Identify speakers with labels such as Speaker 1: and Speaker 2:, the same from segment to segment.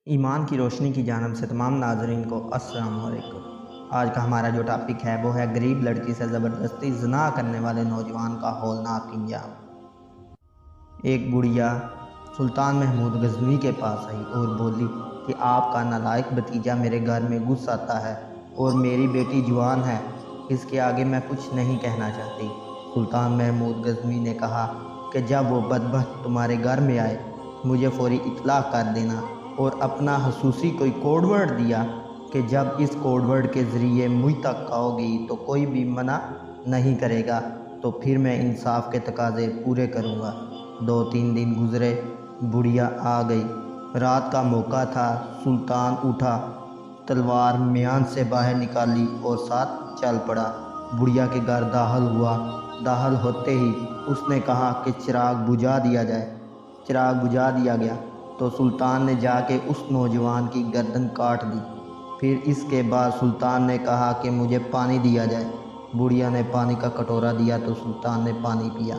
Speaker 1: ایمان کی روشنی کی جانب سے تمام ناظرین کو السلام علیکم۔ آج کا ہمارا جو ٹاپک ہے وہ ہے غریب لڑکی سے زبردستی زنا کرنے والے نوجوان کا ہولناک انجام۔ ایک بڑھیا سلطان محمود غزنوی کے پاس آئی اور بولی کہ آپ کا نالائق بھتیجا میرے گھر میں گھس آتا ہے اور میری بیٹی جوان ہے، اس کے آگے میں کچھ نہیں کہنا چاہتی۔ سلطان محمود غزنوی نے کہا کہ جب وہ بدبخت تمہارے گھر میں آئے مجھے فوری اطلاع کر دینا، اور اپنا خصوصی کوئی کوڈ ورڈ دیا کہ جب اس کوڈ ورڈ کے ذریعے مجھ تک آؤ گی تو کوئی بھی منع نہیں کرے گا، تو پھر میں انصاف کے تقاضے پورے کروں گا۔ 2-3 دن گزرے، بڑھیا آ گئی، رات کا موقع تھا۔ سلطان اٹھا، تلوار میان سے باہر نکالی اور ساتھ چل پڑا۔ بڑھیا کے گھر داخل ہوا۔ داخل ہوتے ہی اس نے کہا کہ چراغ بجھا دیا جائے۔ چراغ بجھا دیا گیا تو سلطان نے جا کے اس نوجوان کی گردن کاٹ دی۔ پھر اس کے بعد سلطان نے کہا کہ مجھے پانی دیا جائے۔ بڑھیا نے پانی کا کٹورا دیا تو سلطان نے پانی پیا۔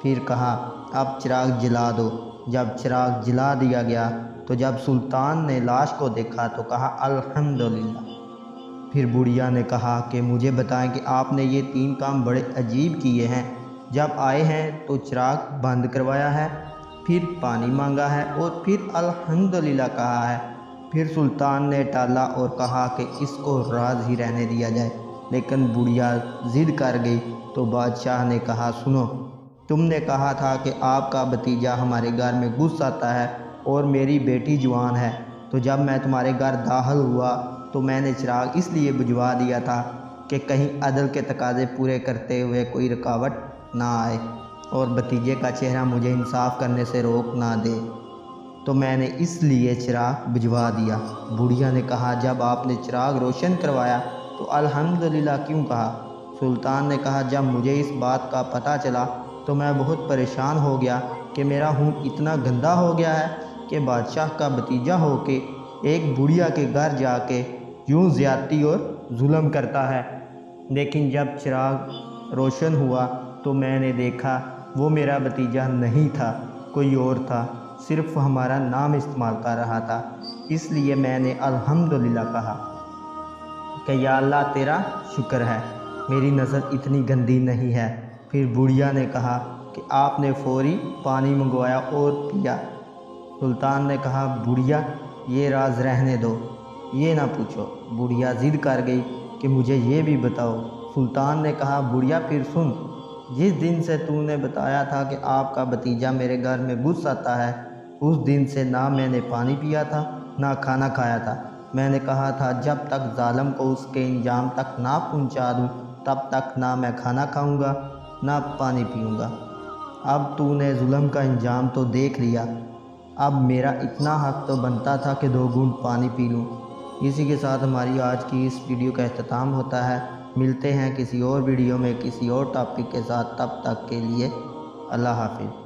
Speaker 1: پھر کہا اب چراغ جلا دو۔ جب چراغ جلا دیا گیا تو جب سلطان نے لاش کو دیکھا تو کہا الحمدللہ۔ پھر بڑھیا نے کہا کہ مجھے بتائیں کہ آپ نے یہ 3 کام بڑے عجیب کیے ہیں۔ جب آئے ہیں تو چراغ بند کروایا ہے، پھر پانی مانگا ہے اور پھر الحمدللہ کہا ہے۔ پھر سلطان نے ٹالا اور کہا کہ اس کو راز ہی رہنے دیا جائے، لیکن بڑھیا ضد کر گئی تو بادشاہ نے کہا سنو، تم نے کہا تھا کہ آپ کا بھتیجا ہمارے گھر میں گھس آتا ہے اور میری بیٹی جوان ہے، تو جب میں تمہارے گھر داخل ہوا تو میں نے چراغ اس لیے بجھوا دیا تھا کہ کہیں عدل کے تقاضے پورے کرتے ہوئے کوئی رکاوٹ نہ آئے اور بھتیجے کا چہرہ مجھے انصاف کرنے سے روک نہ دے، تو میں نے اس لیے چراغ بجھوا دیا۔ بڑھیا نے کہا جب آپ نے چراغ روشن کروایا تو الحمدللہ کیوں کہا؟ سلطان نے کہا جب مجھے اس بات کا پتہ چلا تو میں بہت پریشان ہو گیا کہ میرا خون اتنا گندا ہو گیا ہے کہ بادشاہ کا بھتیجا ہو کے ایک بڑھیا کے گھر جا کے یوں زیادتی اور ظلم کرتا ہے۔ لیکن جب چراغ روشن ہوا تو میں نے دیکھا وہ میرا بھتیجا نہیں تھا، کوئی اور تھا، صرف ہمارا نام استعمال کر رہا تھا، اس لیے میں نے الحمدللہ کہا کہ یا اللہ تیرا شکر ہے میری نظر اتنی گندی نہیں ہے۔ پھر بڑھیا نے کہا کہ آپ نے فوری پانی منگوایا اور پیا۔ سلطان نے کہا بڑھیا یہ راز رہنے دو، یہ نہ پوچھو۔ بڑھیا ضد کر گئی کہ مجھے یہ بھی بتاؤ۔ سلطان نے کہا بڑھیا پھر سن، جس دن سے تو نے بتایا تھا کہ آپ کا بھتیجا میرے گھر میں گھس آتا ہے، اس دن سے نہ میں نے پانی پیا تھا نہ کھانا کھایا تھا۔ میں نے کہا تھا جب تک ظالم کو اس کے انجام تک نہ پہنچا دوں تب تک نہ میں کھانا کھاؤں گا نہ پانی پیوں گا۔ اب تو نے ظلم کا انجام تو دیکھ لیا، اب میرا اتنا حق تو بنتا تھا کہ 2 گھونٹ پانی پی لوں۔ اسی کے ساتھ ہماری آج کی اس ویڈیو کا اختتام ہوتا ہے۔ ملتے ہیں کسی اور ویڈیو میں کسی اور ٹاپک کے ساتھ، تب تک کے لیے اللہ حافظ۔